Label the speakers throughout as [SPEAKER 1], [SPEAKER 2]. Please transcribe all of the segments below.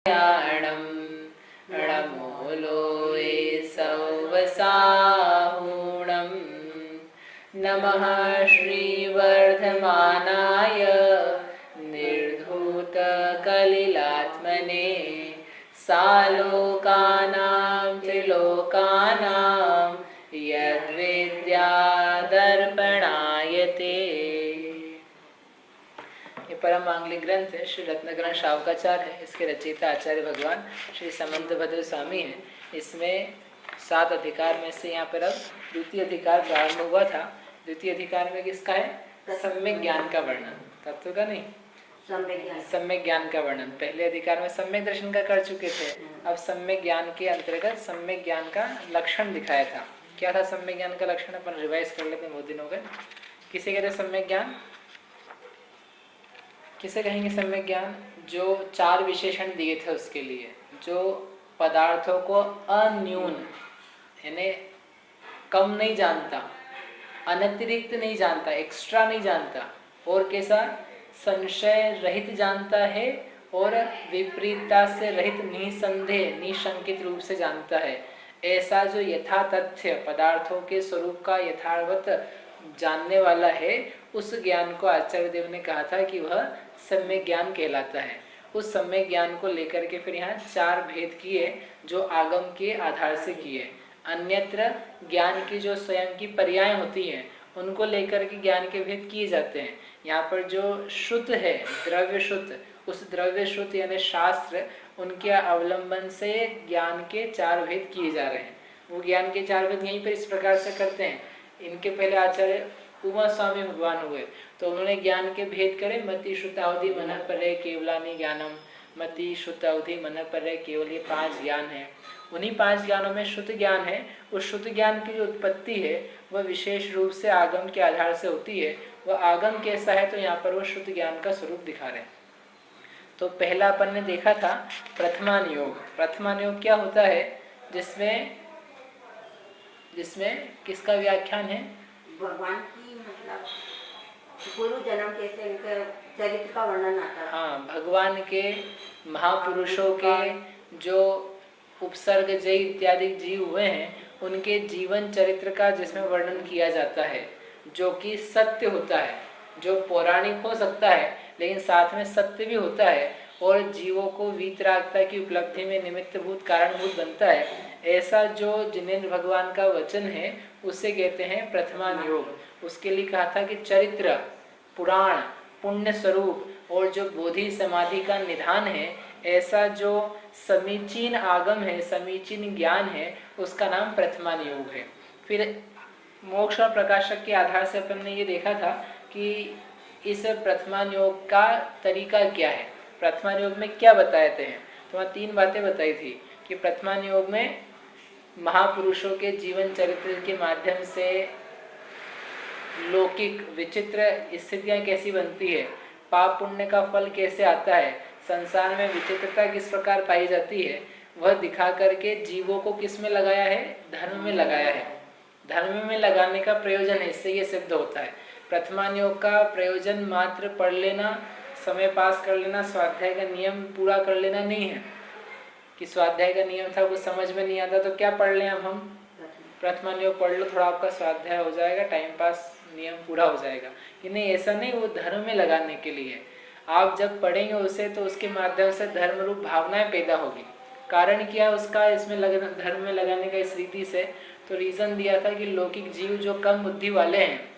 [SPEAKER 1] याणं णमूलोऽये सौवसाहूणं नमः श्रीवर्धमानाय निर्धूतकलिलात्मने सालोकानां त्रिलोकानां यद्विद्यादर्पणायते। ये परम मांगलिक ग्रंथ है, श्री रत्नग्रंथ शावकाचार्य है। इसके रचयिता आचार्य भगवान श्री समंतभद्र स्वामी हैं। इसमें 7 अधिकार में से यहाँ पर अब द्वितीय अधिकार प्रारंभ हुआ था। द्वितीय अधिकार में किसका है? सम्यक ज्ञान का वर्णन, तत्व का नहीं, सम्यक ज्ञान का वर्णन। पहले अधिकार में सम्यक दर्शन का कर चुके थे। अब सम्यक ज्ञान के अंतर्गत सम्यक ज्ञान का लक्षण दिखाया था। क्या था सम्यक ज्ञान का लक्षण? अपन रिवाइज कर लेते हैं, बहुत दिन हो गए। किसे कहते हैं सम्यक ज्ञान? किसे कहेंगे सम्यक ज्ञान? जो 4 विशेषण दिए थे उसके लिए, जो पदार्थों को अन्यून यानी कम नहीं जानता, अनतिरिक्त नहीं जानता, एक्स्ट्रा नहीं जानता, और कैसा संशय रहित जानता है और विपरीतता से रहित निसंदेह निशंकित रूप से जानता है। ऐसा जो यथा तथ्य पदार्थों के स्वरूप का यथार्थ जानने वाला है, उस ज्ञान को आचार्य देव ने कहा था कि वह सम्यक ज्ञान कहलाता है। उस सम्यक ज्ञान को लेकर के फिर यहाँ 4 भेद किए जो आगम के आधार से किए। अन्यत्र ज्ञान की जो स्वयं की पर्याय होती हैं उनको लेकर के ज्ञान के भेद किए जाते हैं। यहाँ पर जो शुद्ध है, द्रव्य शुद्ध, उस द्रव्य शुद्ध यानी शास्त्र, उनके अवलंबन से ज्ञान के 4 भेद किए जा रहे हैं। वो ज्ञान के 4 भेद यहीं पर इस प्रकार से करते हैं। इनके पहले आचार्य उमा स्वामी भगवान हुए तो उन्होंने ज्ञान के भेद करे। मति श्रुतावधि मन परे केवलानि ज्ञानम, मति श्रुतावधि मन परे केवल, ये 5 ज्ञान है। उन्हीं 5 ज्ञानों में शुद्ध ज्ञान है। उस शुद्ध ज्ञान की जो उत्पत्ति है वह विशेष रूप से आगम के आधार से होती है। वह आगम कैसा है तो यहाँ पर वो शुद्ध ज्ञान का स्वरूप दिखा रहे हैं। तो पहला अपन ने देखा था प्रथमान योग। प्रथमान योग क्या होता है? जिसमें किसका व्याख्यान है?
[SPEAKER 2] भगवान की, मतलब पूर्व जन्म कैसे इनके चरित्र का वर्णन आता है।
[SPEAKER 1] हाँ, भगवान के महापुरुषों के जो उपसर्ग जय इत्यादि जीव हुए हैं उनके जीवन चरित्र का जिसमें वर्णन किया जाता है, जो कि सत्य होता है, जो पौराणिक हो सकता है लेकिन साथ में सत्य भी होता है और जीवों को वीतरागता की उपलब्धि में निमित्तभूत कारणभूत बनता है। ऐसा जो जिनेन्द्र भगवान का वचन है उसे कहते हैं प्रथमान योग। उसके लिए कहा था कि चरित्र, पुराण, पुण्य स्वरूप और जो बोधि समाधि का निधान है, ऐसा जो समीचीन आगम है, समीचीन ज्ञान है, उसका नाम प्रथमान योग है। फिर मोक्ष और प्रकाशक के आधार से अपन ने ये देखा था कि इस प्रथमान योग का तरीका क्या है, प्रथमान योग में क्या बताए थे। तो वहाँ 3 बातें बताई थी कि प्रथमान योग में महापुरुषों के जीवन चरित्र के माध्यम से लौकिक विचित्र स्थितियाँ कैसी बनती है, पाप पुण्य का फल कैसे आता है, संसार में विचित्रता किस प्रकार पाई जाती है, वह दिखा करके जीवों को किस में लगाया है? धर्म में लगाया है। धर्म में लगाने का प्रयोजन है, इससे ये सिद्ध होता है। प्रथमान योग का प्रयोजन मात्र पढ़ लेना, समय पास कर लेना, स्वाध्याय का नियम पूरा कर लेना नहीं है कि स्वाध्याय का नियम था वो समझ में नहीं आता तो क्या पढ़ लें अब हम, प्रथमान योग पढ़ लो, थोड़ा आपका स्वाध्याय हो जाएगा, टाइम पास, नियम पूरा हो जाएगा। कि नहीं, ऐसा नहीं, वो धर्म में लगाने के लिए। आप जब पढ़ेंगे उसे तो उसके माध्यम से धर्म रूप भावनाएं पैदा होगी। कारण क्या उसका इसमें धर्म में लगाने का इस रीति से? तो रीजन दिया था कि लौकिक जीव जो कम बुद्धि वाले हैं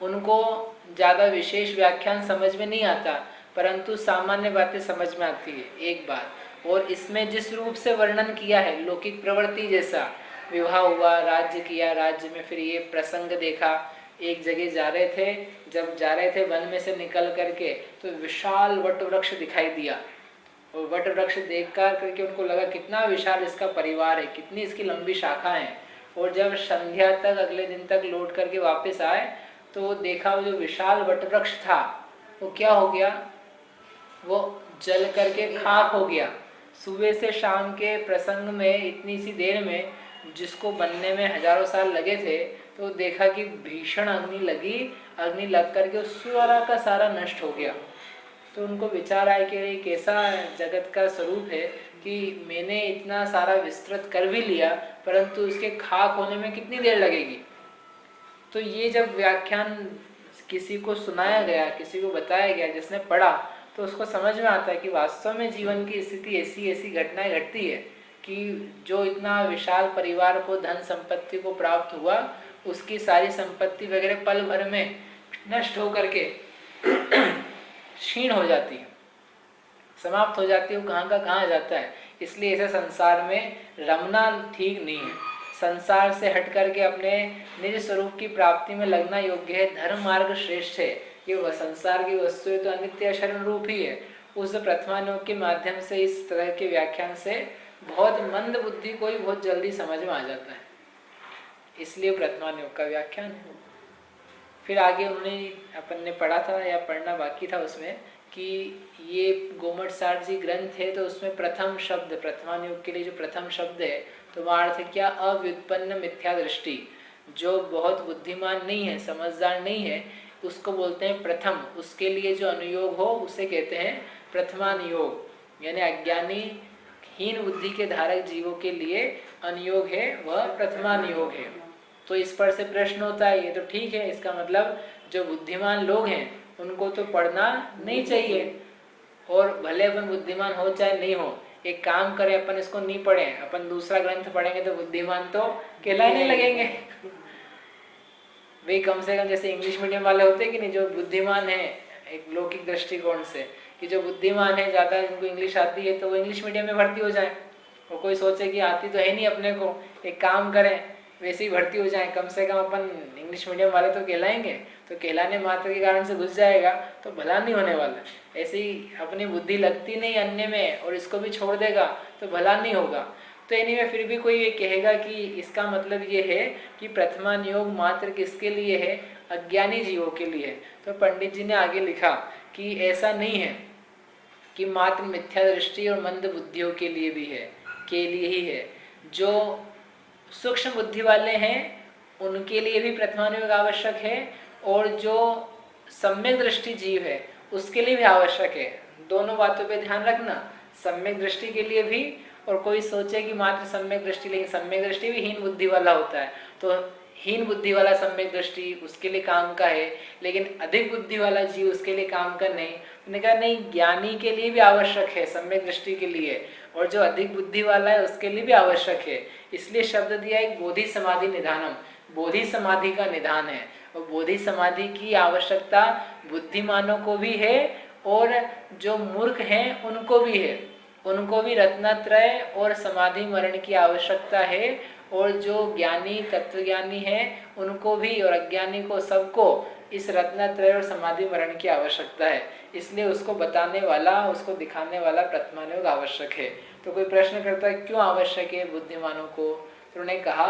[SPEAKER 1] उनको ज़्यादा विशेष व्याख्यान समझ में नहीं आता, परंतु सामान्य बातें समझ में आती है, एक बात। और इसमें जिस रूप से वर्णन किया है लौकिक प्रवृत्ति जैसा, विवाह हुआ, राज्य किया, राज्य में फिर ये प्रसंग देखा, एक जगह जा रहे थे, जब जा रहे थे वन में से निकल करके तो विशाल वट वृक्ष दिखाई दिया और वट वृक्ष देख कर करके उनको लगा कितना विशाल इसका परिवार है, कितनी इसकी लंबी शाखा है। और जब संध्या तक, अगले दिन तक लौट करके वापस आए तो देखा वो जो विशाल वट वृक्ष था वो क्या हो गया? वो जल करके खाक हो गया। सुबह से शाम के प्रसंग में इतनी सी देर में जिसको बनने में हजारों साल लगे थे, तो देखा कि भीषण अग्नि लगी, अग्नि लग करके सारा का सारा नष्ट हो गया। तो उनको विचार आया कि ये कैसा जगत का स्वरूप है कि मैंने इतना सारा विस्तृत कर भी लिया, परंतु उसके खाक होने में कितनी देर लगेगी। तो ये जब व्याख्यान किसी को सुनाया गया, किसी को बताया गया, जिसने पढ़ा, तो उसको समझ में आता है कि वास्तव में जीवन की स्थिति ऐसी ऐसी घटनाएं घटती है कि जो इतना विशाल परिवार को धन संपत्ति को प्राप्त हुआ, उसकी सारी संपत्ति वगैरह पल भर में नष्ट होकर के क्षीण हो जाती है, समाप्त हो जाती है, वो कहाँ का कहाँ जाता है। इसलिए ऐसे संसार में रमना ठीक नहीं है। संसार से हट करके अपने निज स्वरूप की प्राप्ति में लगना योग्य है, धर्म मार्ग श्रेष्ठ है। ये वह संसार की वस्तु तो अनित्य शरण रूप ही है। उस प्रथमानुयोग के माध्यम से, इस तरह के व्याख्यान से बहुत मंद बुद्धि को ही बहुत जल्दी समझ में आ जाता है, इसलिए प्रथमानुयोग का व्याख्यान है। फिर आगे उन्होंने, अपन ने पढ़ा था या पढ़ना बाकी था उसमें, कि ये गोमट साठ जी ग्रंथ है, तो उसमें प्रथम शब्द, प्रथमानुयोग के लिए जो प्रथम शब्द है, तो वह अर्थ क्या, अव्युत्पन्न मिथ्या दृष्टि। जो बहुत बुद्धिमान नहीं है, समझदार नहीं है, उसको बोलते हैं प्रथम। उसके लिए जो अनुयोग हो उसे कहते हैं प्रथमानुयोग। यानी अज्ञानी हीन बुद्धि के धारक जीवों के लिए अनुयोग है वह प्रथमानुयोग है। तो इस पर से प्रश्न होता है, ये तो ठीक है, इसका मतलब जो बुद्धिमान लोग हैं उनको तो पढ़ना नहीं चाहिए, और भले अपन बुद्धिमान हो चाहे नहीं हो, एक काम करें, अपन इसको नहीं पढ़ें, अपन दूसरा ग्रंथ पढ़ेंगे तो बुद्धिमान तो कहलाने लगेंगे। वे कम से कम जैसे इंग्लिश मीडियम वाले होते हैं कि नहीं, जो बुद्धिमान है एक लौकिक दृष्टिकोण से, कि जो बुद्धिमान है ज़्यादा, जिनको इंग्लिश आती है, तो वो इंग्लिश मीडियम में भर्ती हो जाए। और कोई सोचे कि आती तो है नहीं अपने को, एक काम करें वैसे ही भर्ती हो जाए, कम से कम अपन इंग्लिश मीडियम वाले तो कहलाएंगे। तो कहलाने मात्र के कारण से घुस जाएगा तो भला नहीं होने वाला। ऐसे ही अपनी बुद्धि लगती नहीं अन्य में और इसको भी छोड़ देगा तो भला नहीं होगा। तो एनीवे फिर भी कोई ये कहेगा कि इसका मतलब ये है कि प्रथमानुयोग मात्र किसके लिए है, अज्ञानी जीवों के लिए है। तो पंडित जी ने आगे लिखा कि ऐसा नहीं है कि मात्र मिथ्या दृष्टि और मंद बुद्धियों के लिए भी है, के लिए ही है। जो सूक्ष्म बुद्धि वाले हैं उनके लिए भी प्रथमानुयोग आवश्यक है, और जो सम्यक दृष्टि जीव है उसके लिए भी आवश्यक है। दोनों बातों पे ध्यान रखना, सम्यक दृष्टि के लिए भी, और कोई सोचे कि मात्र सम्यक दृष्टि, लेकिन सम्यक दृष्टि भी हीन बुद्धि वाला होता है, तो हीन बुद्धि वाला सम्यक दृष्टि उसके लिए काम का है, लेकिन अधिक बुद्धि वाला जीव उसके लिए काम का नहीं। उन्होंने कहा नहीं, ज्ञानी के लिए भी आवश्यक है सम्यक दृष्टि के लिए, और जो अधिक बुद्धि वाला है उसके लिए भी आवश्यक है। इसलिए शब्द दिया एक बोधि समाधि निधानम, बोधि समाधि का निधान है। और बोधि समाधि की आवश्यकता बुद्धिमानों को भी है और जो मूर्ख हैं उनको भी है। उनको भी रत्नत्रय और समाधि मरण की आवश्यकता है, और जो ज्ञानी तत्वज्ञानी है उनको भी, और अज्ञानी को, सबको इस रत्नत्रय और समाधि मरण की आवश्यकता है। इसलिए उसको बताने वाला, उसको दिखाने वाला प्रथमानुयोग आवश्यक है। तो कोई प्रश्न करता है क्यों आवश्यक है बुद्धिमानों को, तो उन्होंने कहा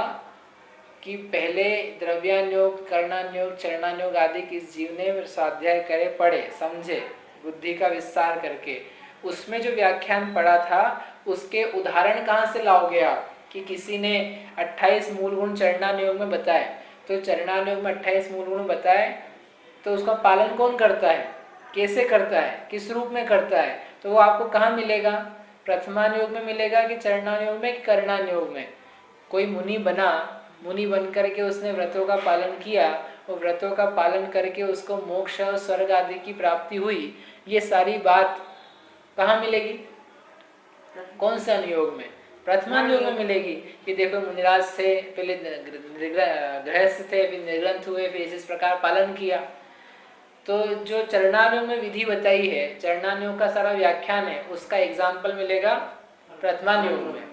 [SPEAKER 1] कि पहले द्रव्यानुयोग, कर्णानुयोग, चरणानुयोग आदि किस जीव ने स्वाध्याय करे, पढ़े, समझे, बुद्धि का विस्तार करके, उसमें जो व्याख्यान पढ़ा था उसके उदाहरण कहाँ से लाओगे आप, कि किसी ने 28 मूल गुण चरणानुयोग में बताए, तो चरणानुयोग में 28 मूल गुण बताए, तो उसका पालन कौन करता है, कैसे करता है, किस रूप में करता है, तो वो आपको कहाँ मिलेगा, प्रथमानुयोग में मिलेगा कि चरणानुयोग में, कि कर्णानुयोग में। कोई मुनि बना, मुनि बन करके उसने व्रतों का पालन किया, और व्रतों का पालन करके उसको मोक्ष और स्वर्ग आदि की प्राप्ति हुई, ये सारी बात कहाँ मिलेगी, कौन से अनुयोग में, प्रथमानुयोग में मिलेगी। कि देखो मुनिराज थे, पहले गृहस्थ थे, फिर निर्ग्रंथ हुए, फिर इस प्रकार पालन किया। तो जो चरणानुयोग में विधि बताई है, चरणानुयोग का सारा व्याख्यान है, उसका एग्जाम्पल मिलेगा प्रथमानुयोग में,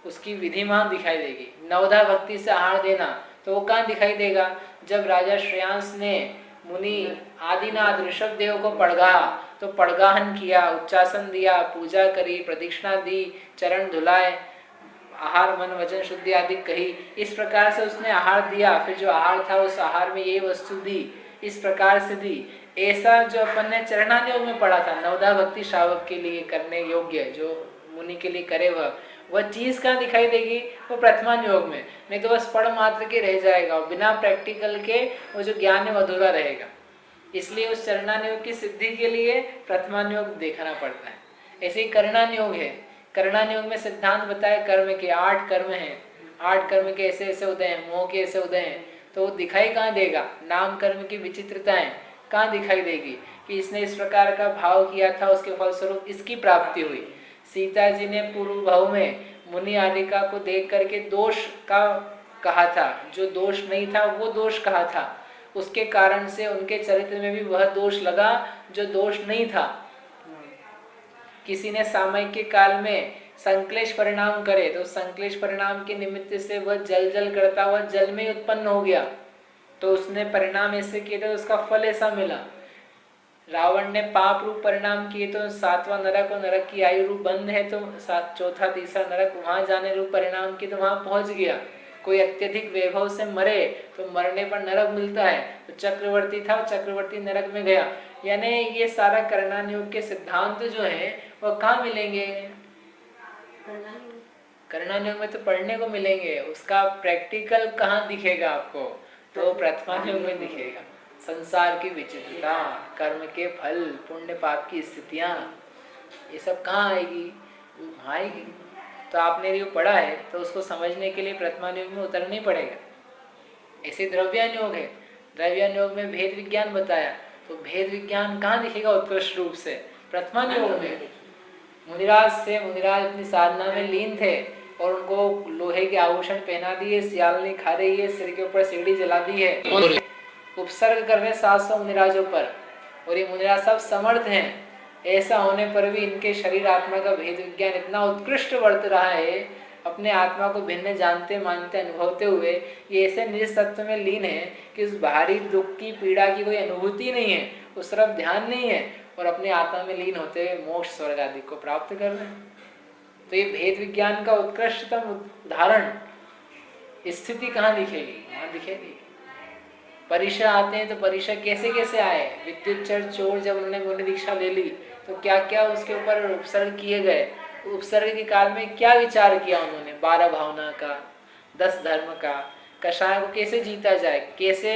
[SPEAKER 1] उसकी विधि वहां दिखाई देगी। नवधा भक्ति से आहार देना, तो वो कहाँ दिखाई देगा, जब राजा श्रेयांस ने मुनि आदिनाथ ऋषभ देव को पड़गा, तो पड़गाहन किया, उच्चासन दिया, पूजा करी, प्रदक्षिणा दी, चरण धुलाए, आहार मन वचन शुद्धि आदि कही, इस प्रकार से उसने आहार दिया। फिर जो आहार था उस आहार में ये वस्तु दी, इस प्रकार से दी। ऐसा जो अपन ने चरणानुयोग में पढ़ा था, नवधा भक्ति श्रावक के लिए करने योग्य, जो मुनि के लिए करे, वह चीज कहाँ दिखाई देगी, वो प्रथमानुयोग में। नहीं तो बस पढ़ मात्र के रह जाएगा, और बिना प्रैक्टिकल के वो जो ज्ञान है वो अधूरा रहेगा। इसलिए उस चरणानुयोग की सिद्धि के लिए प्रथमानुयोग देखना पड़ता है। ऐसे ही करणानुयोग है। करणानुयोग में सिद्धांत बताया कर्म के 8 कर्म हैं, 8 कर्म के ऐसे ऐसे उदय हैं, मोह के ऐसे उदय हैं, तो वो दिखाई कहाँ देगा? नाम कर्म की विचित्रताएं कहाँ दिखाई देगी कि इसने इस प्रकार का भाव किया था, उसके फलस्वरूप इसकी प्राप्ति हुई। सीता जी ने पूर्व भाव में मुनि आदिका को देख करके दोष का कहा था, जो दोष नहीं था वो दोष कहा था, उसके कारण से उनके चरित्र में भी वह दोष लगा जो दोष नहीं था। किसी ने सामयिक के काल में संक्लेश परिणाम करे तो संक्लेश परिणाम के निमित्त से वह जल जल करता हुआ जल में उत्पन्न हो गया, तो उसने परिणाम ऐसे किए थे, उसका फल ऐसा मिला। रावण ने पाप रूप परिणाम किए तो 7वां नरक और नरक की आयु रूप बंद है तो 4था 3रा नरक वहां जाने रूप परिणाम किए तो वहां पहुंच गया। कोई अत्यधिक वैभव से मरे तो मरने पर नरक मिलता है, तो चक्रवर्ती था, चक्रवर्ती नरक में गया। यानी ये सारा करणानुयोग के सिद्धांत जो है वह कहाँ मिलेंगे? करणानुयोग में तो पढ़ने को मिलेंगे, उसका प्रैक्टिकल कहाँ दिखेगा आपको? तो प्रथमानुयोग में दिखेगा। संसार की विचित्रता, कर्म के फल, पुण्य पाप की स्थितियां, ये सब कहाँ आएगी? आएगी। तो आपने जो पढ़ा है तो उसको समझने के लिए प्रथमानुयोग में उतरना ही पड़ेगा। ऐसे द्रव्यानुयोग है, द्रव्यानुयोग में भेद विज्ञान बताया, तो भेद विज्ञान कहाँ दिखेगा उत्कृष्ट रूप से? प्रथमानुयोग में। मुनिराज अपनी साधना में लीन थे और उनको लोहे के आभूषण पहना दिए, सियालनी खा रही है, सिर के ऊपर सीढ़ी जला दी है, उपसर्ग कर रहे 700 मुनिराजों पर, और ये मुनिराज सब समर्थ हैं। ऐसा होने पर भी इनके शरीर आत्मा का भेद विज्ञान इतना उत्कृष्ट वर्त रहा है, अपने आत्मा को भिन्न जानते मानते अनुभवते हुए ये ऐसे निज तत्व में लीन है कि उस बाहरी दुख की पीड़ा की कोई अनुभूति नहीं है, उस तरफ ध्यान नहीं है, और अपने आत्मा में लीन होते हुए मोक्ष स्वर्ग आदि को प्राप्त कर रहे हैं। तो ये भेद विज्ञान का उत्कृष्टतम उदाहरण स्थिति कहाँ दिखेगी? वहां दिखेगी। परीक्षा आते हैं तो परीक्षा कैसे कैसे आए? विद्युत चोर जब उन्होंने मुनि दीक्षा ले ली तो क्या क्या उसके ऊपर उपसर्ग किए गए, उपसर्ग के काल में क्या विचार किया उन्होंने? 12 भावना का, 10 धर्म का, कषाय को कैसे जीता जाए, कैसे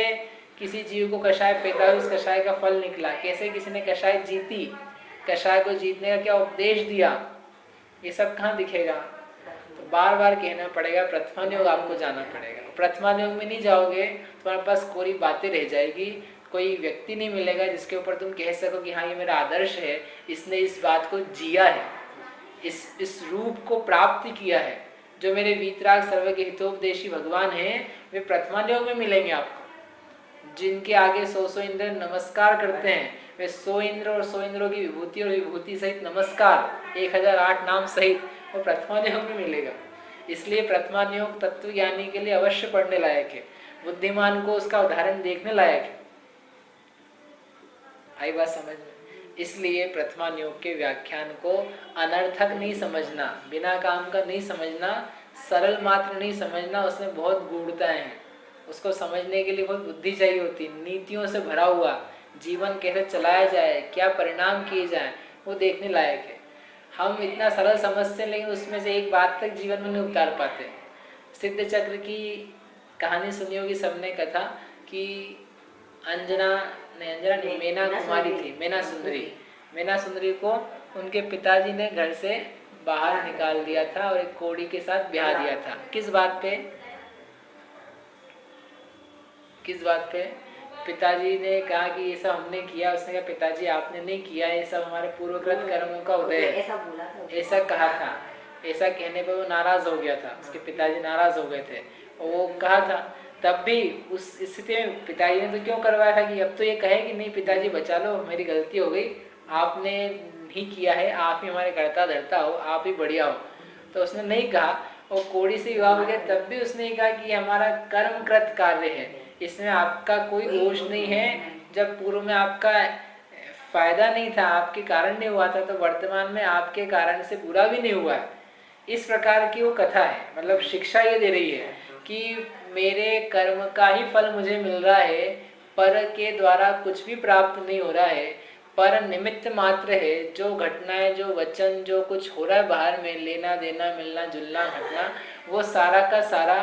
[SPEAKER 1] किसी जीव को कषाय पैदा हुई, उस कषाय का फल निकला, कैसे किसी ने कषाय जीती, कषाय को जीतने का क्या उपदेश दिया, ये सब कहाँ दिखेगा? तो बार बार कहना पड़ेगा, प्रथमानुयोग आपको जाना पड़ेगा। प्रथमानुयोग में नहीं जाओगे तुम्हारे पास कोई बातें रह जाएगी, कोई व्यक्ति नहीं मिलेगा जिसके ऊपर तुम कह सको कि हाँ ये मेरा आदर्श है, इसने इस बात को जिया है, इस रूप को प्राप्त किया है। जो मेरे वीतराग सर्व के हितोपदेशी भगवान हैं वे प्रथमानुयोग में मिलेंगे आपको। जिनके आगे 100 इंद्र नमस्कार करते हैं, वे 100 इंद्र और 100 इंद्रों की विभूति और विभूति सहित नमस्कार 1008 नाम सहित वो प्रथमानुयोग में मिलेगा। इसलिए प्रथमानुयोग तत्वज्ञानी के लिए अवश्य पढ़ने लायक है, बुद्धिमान को उसका उदाहरण देखने लायक है। आई बात समझ में? इसलिए प्रथमानुयोग के व्याख्यान को अनर्थक नहीं समझना, बिना काम का नहीं समझना, सरल मात्र नहीं समझना, उसमें बहुत गूढ़ताएं हैं। उसको समझने के लिए बहुत बुद्धि चाहिए होती है। नीतियों से भरा हुआ जीवन कैसे चलाया जाए, क्या परिणाम किए जाए, वो देखने लायक है। हम इतना सरल समझते हैं लेकिन उसमें से एक बात तक जीवन में नहीं उतार पाते। सिद्ध चक्र की कहानी सुनी होगी सबने, कथा कि मेना कुमारी थी, मेना सुंदरी को उनके पिताजी ने घर से बाहर निकाल दिया था और एक कोड़ी के साथ ब्याह दिया था। किस बात पे? पिताजी ने कहा कि ये सब हमने किया। उसने कहा पिताजी आपने नहीं किया, ये सब हमारे पूर्वकृत कर्मों का उदय है, ऐसा कहा था। ऐसा कहने पर वो नाराज हो गया था, उसके पिताजी नाराज हो गए थे। और वो कहा था तब भी उस स्थिति में पिताजी ने तो क्यों करवाया था कि अब तो ये कहे कि नहीं पिताजी बचा लो, मेरी गलती हो गई, आपने नहीं किया है, आप ही हमारे कर्ता धर्ता हो, आप ही बढ़िया हो। तो उसने नहीं कहा और कोड़ी से विवाह हो गया, तब भी उसने कहा कि हमारा कर्मकृत कार्य है, इसमें आपका कोई दोष नहीं है। जब पूर्व में आपका फायदा नहीं था, आपके कारण नहीं हुआ था, तो वर्तमान में आपके कारण से बुरा भी नहीं हुआ है। इस प्रकार की वो कथा है। मतलब शिक्षा ये दे रही है कि मेरे कर्म का ही फल मुझे मिल रहा है, पर के द्वारा कुछ भी प्राप्त नहीं हो रहा है। पर निमित्त मात्र है। जो घटनाएं, जो वचन, जो कुछ हो रहा है बाहर में, लेना देना, मिलना जुलना, घटना, वो सारा का सारा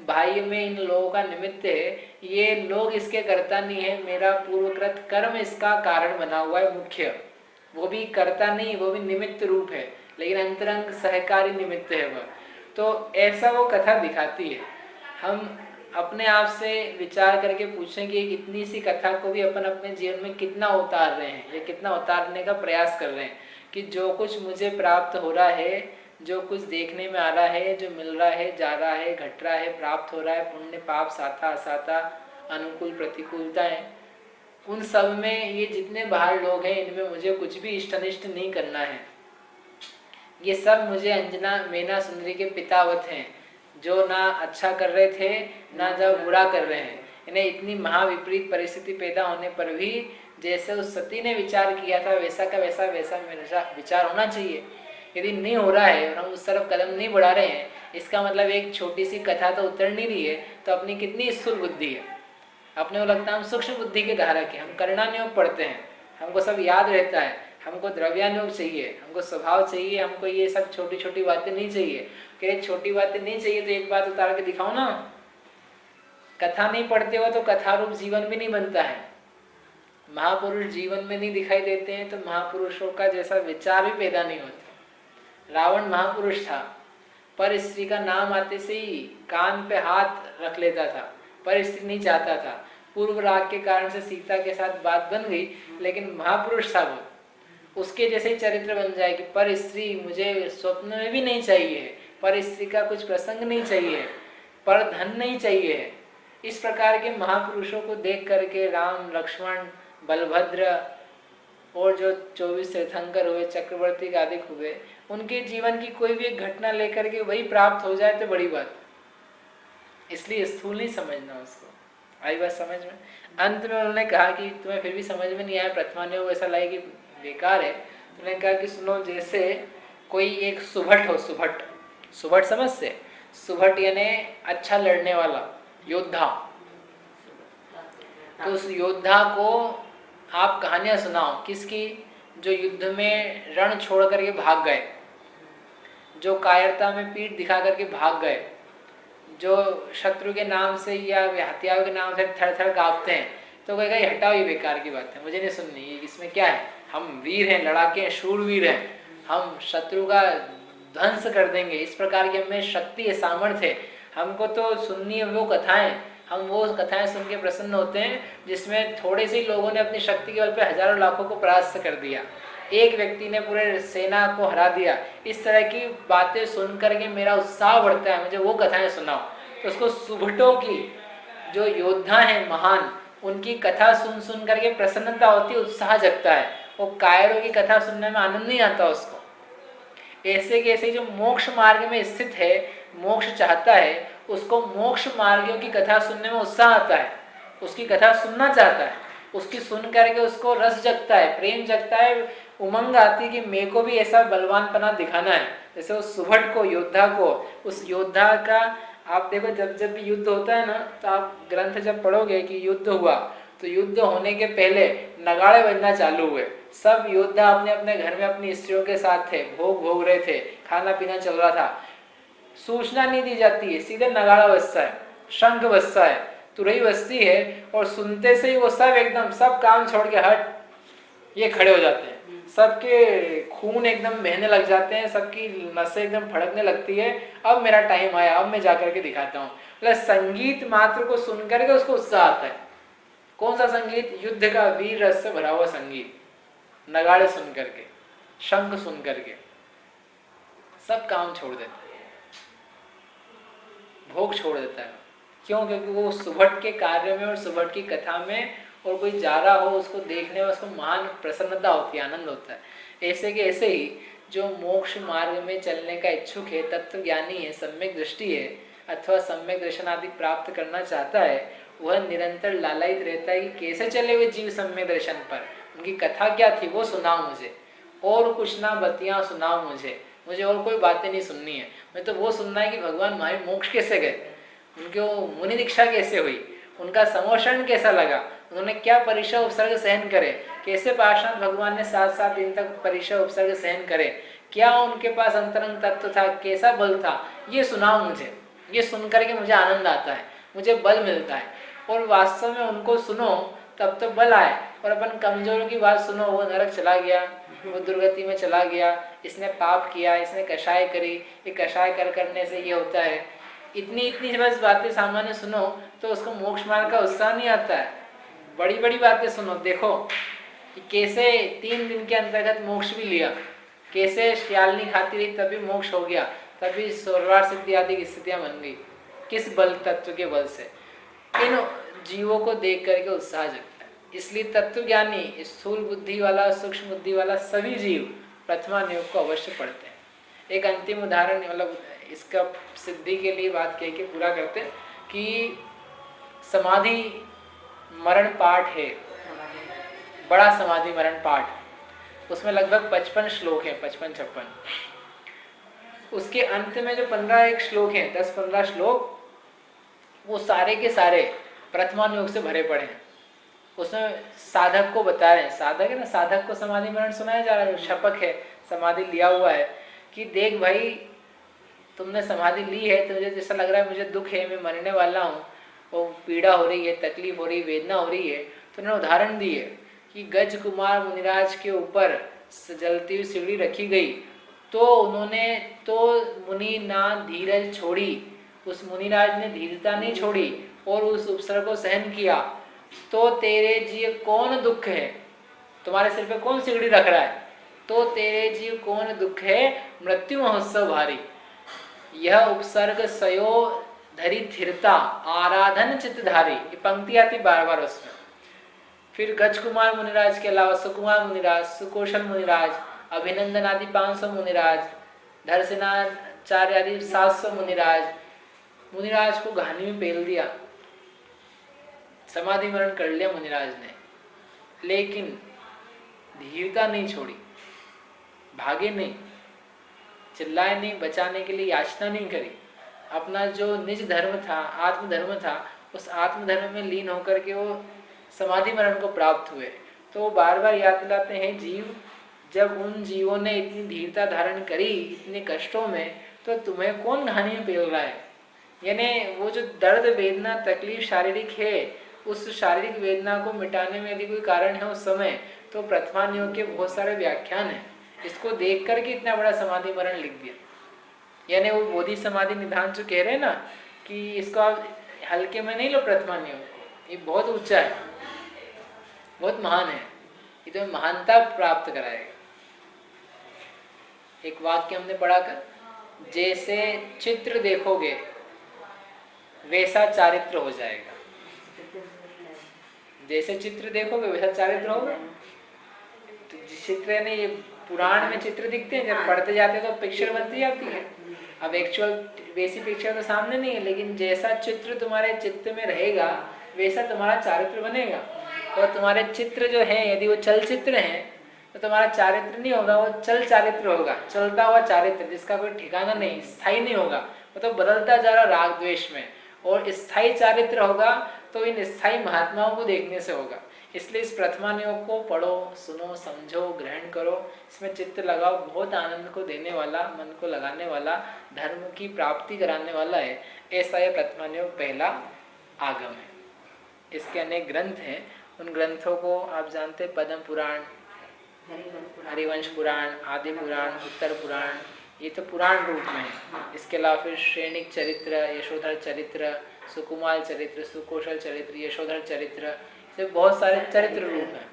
[SPEAKER 1] बाह्य में इन लोगों का निमित्त है। ये लोग इसके कर्ता नहीं है, मेरा पूर्वकृत कर्म इसका कारण बना हुआ है मुख्य। वो भी कर्ता नहीं, वो भी निमित्त रूप है, लेकिन अंतरंग सहकारी निमित्त है वह। तो ऐसा वो कथा दिखाती है। हम अपने आप से विचार करके पूछें कि इतनी सी कथा को भी अपन अपने जीवन में कितना उतार रहे हैं या कितना उतारने का प्रयास कर रहे हैं, कि जो कुछ मुझे प्राप्त हो रहा है, जो कुछ देखने में आ रहा है, जो मिल रहा है, जा रहा है, घट रहा है, प्राप्त हो रहा है, पुण्य पाप, साथा असाथा, अनुकूल प्रतिकूलताएं, उन सब में ये जितने बाहर लोग हैं, इनमें मुझे कुछ भी इष्ट अनिष्ट नहीं करना है। ये सब मुझे अंजना मीना सुंदरी के पितावत हैं, जो ना अच्छा कर रहे थे ना जब बुरा कर रहे हैं। इन्हें इतनी महाविपरीत परिस्थिति पैदा होने पर भी जैसे उस सती ने विचार किया था वैसा का वैसा मेरा विचार होना चाहिए। यदि नहीं हो रहा है और हम उस तरफ कदम नहीं बढ़ा रहे हैं, इसका मतलब एक छोटी सी कथा तो उतर नहीं रही है, तो अपनी कितनी स्थूल बुद्धि है। अपने को लगता है हम सूक्ष्म बुद्धि के धारक हैं, हम करणानुयोग पढ़ते हैं, हमको सब याद रहता है, हमको द्रव्यानुयोग चाहिए, हमको स्वभाव चाहिए, हमको ये सब छोटी छोटी बातें नहीं चाहिए। कि छोटी बातें नहीं चाहिए तो एक बात उतार के दिखाओ ना। कथा नहीं पढ़ते हो तो कथा रूप जीवन भी नहीं बनता है। महापुरुष जीवन में नहीं दिखाई देते हैं तो महापुरुषों का जैसा विचार भी पैदा नहीं होता। रावण महापुरुष था, पर स्त्री का नाम आते से ही कान पे हाथ रख लेता था, पर स्त्री नहीं चाहता था। पूर्व राग के कारण से सीता के साथ बात बन गई, लेकिन महापुरुष था वो। उसके जैसे चरित्र बन जाए कि पर स्त्री मुझे स्वप्न में भी नहीं चाहिए, पर स्त्री का कुछ प्रसंग नहीं चाहिए, पर धन नहीं चाहिए। इस प्रकार के महापुरुषों को देख करके राम, लक्ष्मण, बलभद्र और जो 24 तीर्थंकर हुए, चक्रवर्ती आदि हुए, उनके जीवन की कोई भी एक घटना लेकर के वही प्राप्त हो जाए तो बड़ी बात। इसलिए स्थूल नहीं समझना उसको। आई बात समझ में? अंत में उन्होंने कहा कि तुम्हें फिर भी समझ में नहीं आया, प्रथमानुयोग ऐसा लगे कि बेकार है। उन्होंने कहा कि सुनो, जैसे कोई एक सुभट हो, सुभट समझ से, सुभट यानी अच्छा लड़ने वाला योद्धा। तो उस योद्धा को आप कहानियां सुनाओ, किसकी? जो युद्ध में रण छोड़ करके भाग गए, जो कायरता में पीठ दिखा करके भाग गए, जो शत्रु के नाम से या हथियारों के नाम से थर थर कांपते हैं। तो कहेगा ये हटाओ, ये बेकार की बात है, मुझे नहीं सुननी, इसमें क्या है? हम वीर हैं, लड़ाके हैं, शूरवीर हैं, हम शत्रु का ध्वंस कर देंगे, इस प्रकार की हमें शक्ति है, सामर्थ्य है। हमको तो सुननी है वो कथाएं, हम वो कथाएं सुन के प्रसन्न होते हैं जिसमें थोड़े से लोगों ने अपनी शक्ति के बल पे हजारों लाखों को परास्त कर दिया, एक व्यक्ति ने पूरे सेना को हरा दिया। इस तरह की बातें सुन करके मेरा उत्साह बढ़ता है, मुझे वो कथाएं सुनाओ। तो उसको सुभटों की, जो योद्धा है महान, उनकी कथा सुन सुन करके प्रसन्नता होती है, उत्साह जगता है। वो कायरों की कथा सुनने में आनंद नहीं आता उसको। ऐसे कैसे जो मोक्ष मार्ग में स्थित है, मोक्ष चाहता है, उसको मोक्ष मार्गियों की कथा सुनने में उत्साह आता है, उसकी कथा सुनना चाहता है, उसकी सुन करके उसको रस जगता है, प्रेम जगता है, उमंग आती है कि मेरे को भी ऐसा बलवानपना दिखाना है। जैसे उस सुभट को, योद्धा को, उस योद्धा का आप देखो, जब जब भी युद्ध होता है ना, तो आप ग्रंथ जब पढ़ोगे कि युद्ध हुआ, तो युद्ध होने के पहले नगाड़े बजना चालू हुए। सब योद्धा अपने अपने घर में अपनी स्त्रियों के साथ थे, भोग भोग रहे थे, खाना पीना चल रहा था, सूचना नहीं दी जाती है, सीधे नगाड़ा बजता है, शंख बजता है, तुरही बजती है, और सुनते से ही वो सब एकदम सब काम छोड़ के हट ये खड़े हो जाते हैं। सबके खून एकदम बहने लग जाते हैं, सबकी नसें एकदम फड़कने लगती है। अब मेरा टाइम आया, अब मैं जाकर के दिखाता हूँ। मतलब संगीत मात्र को सुन करके उसको उत्साह आता है। कौन सा संगीत? युद्ध का वीर रस से भरा हुआ संगीत, नगाड़े सुन करके, शंख सुन करके सब काम छोड़ देता है, भोग छोड़ देता है। क्यों? क्योंकि वो सुभट के कार्य में और सुभट की कथा में, और कोई जा रहा हो उसको देखने में उसको महान प्रसन्नता होती है, आनंद होता है। ऐसे के ऐसे ही जो मोक्ष मार्ग में चलने का इच्छुक है, तत्व ज्ञानी है, सम्यक दृष्टि है, अथवा सम्यक दर्शन आदि प्राप्त करना चाहता है, वह निरंतर लालायित रहता है कि कैसे चले हुए जीव सम्यक दर्शन पर। उनकी कथा क्या थी वो सुनाओ मुझे, और कुछ ना बतियां सुनाओ मुझे और कोई बातें नहीं सुननी है। मैं तो वो सुनना है कि भगवान माए मोक्ष कैसे गए, उनको मुनि दीक्षा कैसे हुई, उनका समोषण कैसा लगा, उन्होंने क्या परीक्षा उपसर्ग सहन करे, कैसे पार्षद भगवान ने 7-7 दिन तक परिचय उपसर्ग सहन करे, क्या उनके पास अंतरंग तत्व था, कैसा बल था, ये सुनाओ मुझे। ये सुन करके मुझे आनंद आता है, मुझे बल मिलता है। और वास्तव में उनको सुनो तब तो बल आए, और अपन कमजोरों की बात सुनो, वो नरक चला गया, वो दुर्गति में चला गया, इसने पाप किया, इसने कषाय करी, ये कषाय करने से ये होता है, इतनी इतनी बस बातें सामान्य सुनो तो उसको मोक्ष मार्ग का उत्साह नहीं आता है। बड़ी बड़ी बातें सुनो, देखो कि कैसे 3 दिन के अंतर्गत मोक्ष भी लिया, कैसे श्यालनी खाती रही तभी मोक्ष हो गया, तभी स्वर्वार सिद्धि आदि की स्थितियां बन गई, किस बल तत्व के बल से। इन जीवों को देख करके उत्साह जगता है। इसलिए तत्वज्ञानी, स्थूल बुद्धि वाला, सूक्ष्म बुद्धि वाला सभी जीव प्रथमानुयोग को अवश्य पढ़ते हैं। एक अंतिम उदाहरण, मतलब इसका सिद्धि के लिए बात कह के पूरा करते हैं कि समाधि मरण पाठ है, बड़ा समाधि मरण पाठ, उसमें लगभग 55 श्लोक हैं, 55-56। उसके अंत में जो 15 एक श्लोक हैं, 10-15 श्लोक, वो सारे के सारे प्रथमानुयोग से भरे पड़े हैं। उसमें साधक को बता रहे हैं, साधक है ना, साधक को समाधि मरण सुनाया जा रहा है, शपक है, समाधि लिया हुआ है कि देख भाई तुमने समाधि ली है तो मुझे जैसा लग रहा है, मुझे दुख है, मैं मरने वाला हूँ, वो पीड़ा हो रही है, तकलीफ हो रही, वेदना हो रही है। तो उन्होंने उदाहरण दी है कि गज कुमार मुनिराज के ऊपर जलती हुई सीढ़ी रखी गई, तो उन्होंने तो मुनि ना धीरज छोड़ी, उस मुनिराज ने धीरता नहीं छोड़ी और उस उपसर्ग को सहन किया। तो तेरे जीव कौन दुख है, तुम्हारे सिर पे कौन सीढ़ी रख रहा है, तो तेरे जीव कौन दुख है, मृत्यु महोत्सव भारी। यह उपसर्ग सयो धरी थिरता, आराधन चित्तधारी, ये पंक्ति आती बार बार उसमें। फिर गज कुमार मुनिराज के अलावा सुकुमार मुनिराज, सुकोशल मुनिराज, अभिनंदन आदि 500 मुनिराज, धरसेनाचार्य आदि 700 मुनिराज को घानी में पेल दिया, समाधि मरण कर लिया मुनिराज ने, लेकिन धीरता नहीं छोड़ी, भागे नहीं, चिल्लाए नहीं, बचाने के लिए याचना नहीं करी। अपना जो निज धर्म था, आत्मधर्म था, उस आत्मधर्म में लीन होकर के वो समाधि मरण को प्राप्त हुए। तो वो बार बार याद दिलाते हैं जीव, जब उन जीवों ने इतनी धीरता धारण करी इतने कष्टों में, तो तुम्हें कौन घानी में पेल रहा है। यानी वो जो दर्द, वेदना, तकलीफ शारीरिक है, उस शारीरिक वेदना को मिटाने में यदि कोई कारण है उस समय, तो प्रथमानुयोग के बहुत सारे व्याख्यान हैं। इसको देख करके इतना बड़ा समाधि मरण लिख दिया। यानी वो बोधि समाधि निधान जो कह रहे हैं ना, कि इसको आप हल्के में नहीं लो प्रथमानुयोग को, ये बहुत ऊंचा है, बहुत महान है, ये तो महानता प्राप्त कराएगा। एक वाक्य हमने पढ़ा कर, जैसे चित्र देखोगे वैसा चारित्र हो जाएगा, जैसे चित्र देखोगे वैसा चारित्र होगा। तो चित्र नहीं, ये पुराण में चित्र दिखते हैं, जब पढ़ते जाते हैं तो पिक्चर बनती जाती है। अब एक्चुअल वैसी पिक्चर तो सामने नहीं है, लेकिन जैसा चित्र तुम्हारे चित्त में रहेगा वैसा तुम्हारा चारित्र बनेगा। और तुम्हारे चित्र जो है, यदि वो चलचित्र है तो तुम्हारा चारित्र नहीं होगा, वो चल चारित्र होगा, चलता हुआ चारित्र, जिसका कोई ठिकाना नहीं, स्थायी नहीं होगा, वो तो बदलता जा रहा राग द्वेष में। और स्थायी चारित्र होगा तो इन स्थायी महात्माओं को देखने से होगा। इसलिए इस प्रथमानुयोग को पढ़ो, सुनो, समझो, ग्रहण करो, इसमें चित्त लगाओ, बहुत आनंद को देने वाला, मन को लगाने वाला, धर्म की प्राप्ति कराने वाला है। ऐसा यह प्रथमानुयोग पहला आगम है। इसके अनेक ग्रंथ हैं, उन ग्रंथों को आप जानते, पद्म पुराण, हरिवंश पुराण, आदि पुराण, उत्तर पुराण, ये तो पुराण रूप में है। इसके अलावा फिर श्रेणिक चरित्र, यशोधर चरित्र, सुकुमार चरित्र, सुकोशल चरित्र, यशोधर चरित्र, से बहुत सारे चरित्र रूप हैं।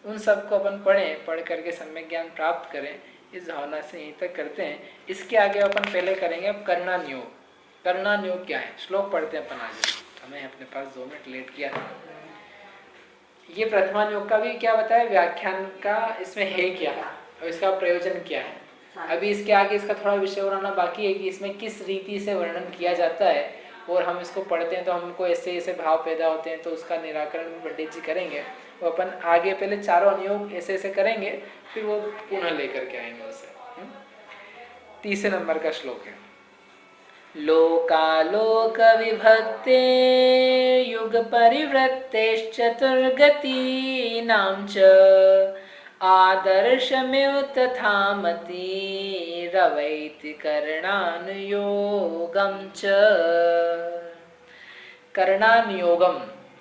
[SPEAKER 1] उन सबको अपन पढ़ें, पढ़ करके सम्यक ज्ञान प्राप्त करें, इस भावना से यहीं तक करते हैं। इसके आगे अपन पहले करेंगे अब कर्णानुयोग। कर्णानुयोग क्या है, श्लोक पढ़ते हैं अपन आगे। हमें अपने पास 2 मिनट लेट किया था। ये प्रथमानुयोग का भी क्या बताया, व्याख्यान का इसमें है क्या और इसका प्रयोजन क्या है। अभी इसके आगे इसका थोड़ा विषय और आना बाकी है कि इसमें किस रीति से वर्णन किया जाता है, और हम इसको पढ़ते हैं तो हमको ऐसे ऐसे भाव पैदा होते हैं, तो उसका निराकरण भी पंडित जी करेंगे। वो अपन आगे पहले चारों अनुयोग ऐसे ऐसे करेंगे, फिर वो पुनः लेकर के आएंगे उसे। 30 नंबर का श्लोक है। लोकालोक विभक्ते युग परिवृत्तेश्चतुर्गतीनां च आदर्शमेव तथा मतिरवैति करणानुयोगं च। करणानुयोगम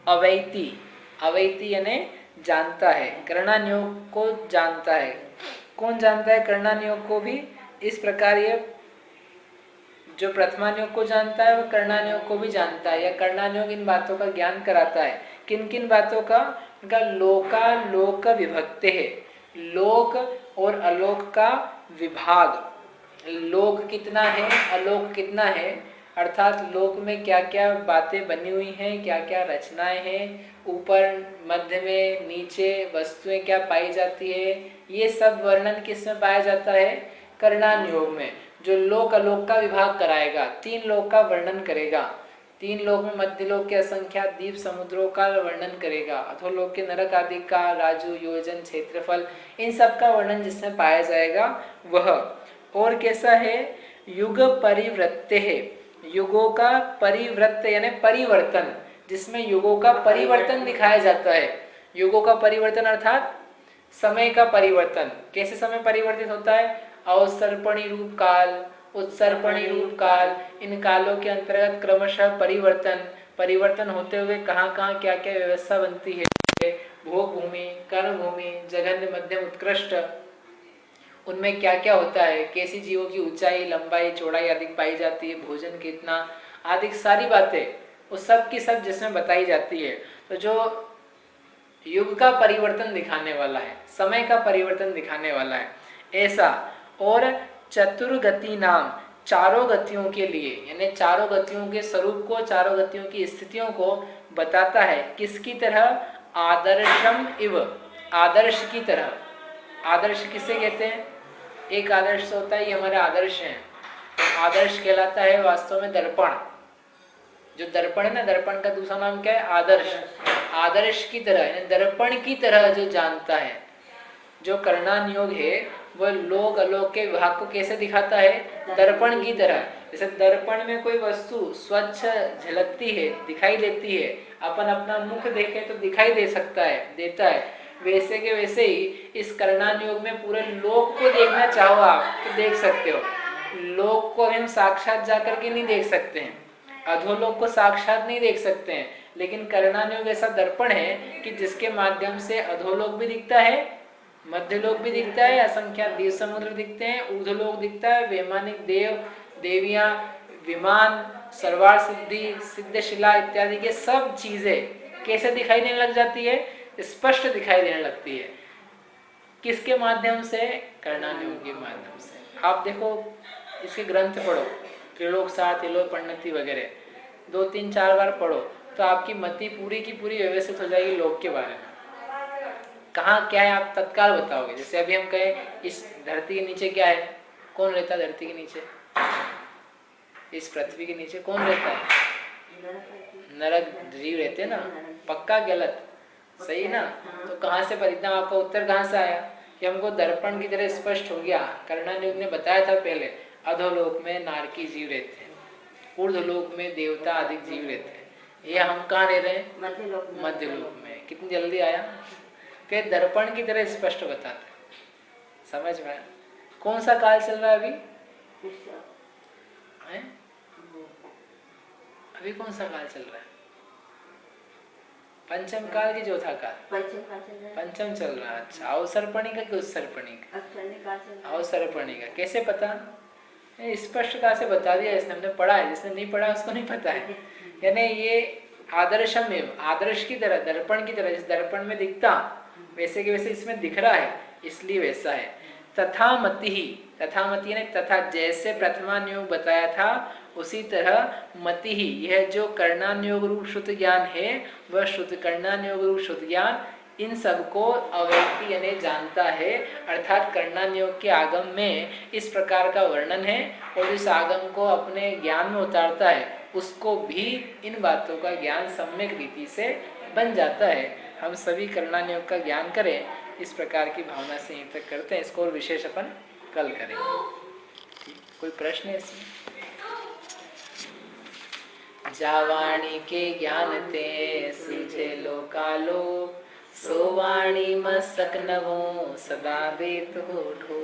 [SPEAKER 1] अवैति, अवैति यानी जानता है, करणानुयोग को जानता है। कौन जानता है करणानुयोग को भी? इस प्रकार ये जो प्रथमानुयोग को जानता है वो करणानुयोग को भी जानता है, या करणानुयोग इन बातों का ज्ञान कराता है। किन किन बातों का? उनका लोकालोक विभक्ते है, लोक और अलोक का विभाग। लोक कितना है, अलोक कितना है, अर्थात लोक में क्या क्या बातें बनी हुई हैं, क्या क्या रचनाएं हैं, ऊपर मध्य में नीचे वस्तुएं क्या पाई जाती है, ये सब वर्णन किसमें पाया जाता है? करणानुयोग में। जो लोक अलोक का विभाग कराएगा, 3 लोक का वर्णन करेगा, 3 लोक में मध्य लोक के असंख्यात द्वीप समुद्रों का वर्णन करेगा, अधोलोक के नरक आदि का, राजु योजन क्षेत्रफल, इन सब का वर्णन जिसमें पाया जाएगा वह। और कैसा है? युग परिवृत्ते है, युगों का परिवृत्त यानी परिवर्तन, जिसमें युगों का परिवर्तन दिखाया जाता है। युगों का परिवर्तन अर्थात समय का परिवर्तन। कैसे समय परिवर्तित होता है? अवसर्पणी रूप काल, उत्सर्पणी रूप काल, इन कालों के अंतर्गत क्रमशः परिवर्तन, परिवर्तन होते हुए कहाँ कहाँ क्या क्या व्यवस्था बनती है, भोग भूमि, कर्म भूमि, जघन्य मध्यम उत्कृष्ट, उनमें क्या क्या होता है, कैसी जीवों की ऊंचाई लंबाई चौड़ाई आदि पाई जाती है, भोजन कितना आदि सारी बातें उस सब की सब जिसमें बताई जाती है। तो जो युग का परिवर्तन दिखाने वाला है, समय का परिवर्तन दिखाने वाला है ऐसा। और चतुर्गति नाम, चारों गतियों के लिए, यानी चारों गतियों के स्वरूप को, चारों गतियों की स्थितियों को बताता है। किसकी तरह? आदर्शम इव, आदर्श की तरह। आदर्श किसे कहते हैं? एक आदर्श होता है, ये हमारा आदर्श है। आदर्श कहलाता है वास्तव में दर्पण। जो दर्पण है ना, दर्पण का दूसरा नाम क्या है? आदर्श। आदर्श की तरह यानी दर्पण की तरह जो जानता है। जो करणानुयोग है वह लोक अलोक के विभाग को कैसे दिखाता है? दर्पण की तरह। जैसे दर्पण में कोई वस्तु स्वच्छ झलकती है, दिखाई देती है, अपन अपना मुख देखे तो दिखाई दे सकता है, देता है, वैसे के वैसे ही इस करणानुयोग में पूरे लोक को देखना चाहो आप तो देख सकते हो। लोक को हम साक्षात जाकर के नहीं देख सकते हैं, अधोलोक को साक्षात नहीं देख सकते हैं, लेकिन करणानुयोग ऐसा दर्पण है कि जिसके माध्यम से अधोलोक भी दिखता है, मध्यलोक भी दिखता है, असंख्यात देव समुद्र दिखते हैं, ऊर्ध्वलोक दिखता है, वैमानिक देव देवियां, विमान, सर्वार सिद्धि, सिद्धशिला इत्यादि के सब चीजें कैसे दिखाई देने लग जाती है? स्पष्ट दिखाई देने लगती है। किसके माध्यम से? करणानुयोग के माध्यम से। आप देखो, इसके ग्रंथ पढ़ो, त्रिलोक सार, त्रिलोक परिणति वगैरह 2, 3, 4 बार पढ़ो तो आपकी मति पूरी की पूरी व्यवस्थित हो जाएगी लोक के बारे में। कहाँ क्या है आप तत्काल बताओगे। जैसे अभी हम कहें इस धरती के नीचे क्या है, कौन रहता है धरती के नीचे? इस पृथ्वी के नीचे कौन रहता है? नरक जीव रहते हैं ना। पक्का गलत? सही ना? तो कहाँ से परिणाम, आपका उत्तर कहाँ से आया कि हमको दर्पण की तरह स्पष्ट हो गया। करणानुयोग ने बताया था पहले, अधोलोक में नारकी जीव रहते हैं, ऊर्ध्वलोक में देवता अधिक जीव रहते हैं, ये हम कहाँ रह रहे हैं? मध्यलोक में। कितनी जल्दी आया? फिर दर्पण की तरह स्पष्ट बताते हैं। समझ में आया? कौन सा काल चल रहा है अभी? है? अभी कौन सा काल चल रहा है? पंचम काल की चौथा काल? पंचम चल रहा है। अच्छा, अवसर्पणी का कि उत्सर्पणी का? अवसर्पणी का। कैसे पता? स्पष्टता से बता दिया इसने, हमने पढ़ा है, जिसने नहीं पढ़ा उसको नहीं पता है। यानी ये आदर्शम एवं, आदर्श की तरह, दर्पण की तरह, जिस दर्पण में दिखता वैसे के वैसे इसमें दिख रहा है, इसलिए वैसा है। तथा मति ही, तथा मति यानी तथा, जैसे प्रथमानुयोग बताया था उसी तरह मति ही, यह जो करणानुयोग रूप शुद्ध ज्ञान है वह शुद्ध करणानुयोग रूप शुद्ध ज्ञान इन सबको अवैति यानी जानता है। अर्थात करणानुयोग के आगम में इस प्रकार का वर्णन है और इस आगम को अपने ज्ञान में उतारता है, उसको भी इन बातों का ज्ञान सम्यक रीति से बन जाता है। हम सभी करणानुयोग का ज्ञान करें, इस प्रकार की भावना से यहीं तक करते हैं। इसको और विशेष अपन कल करेंगे। कोई प्रश्न है इसमें? जावाणी के ज्ञान ते सूझे लोकालो सो वाणी मस्तक नवो सदा देत हो ठो।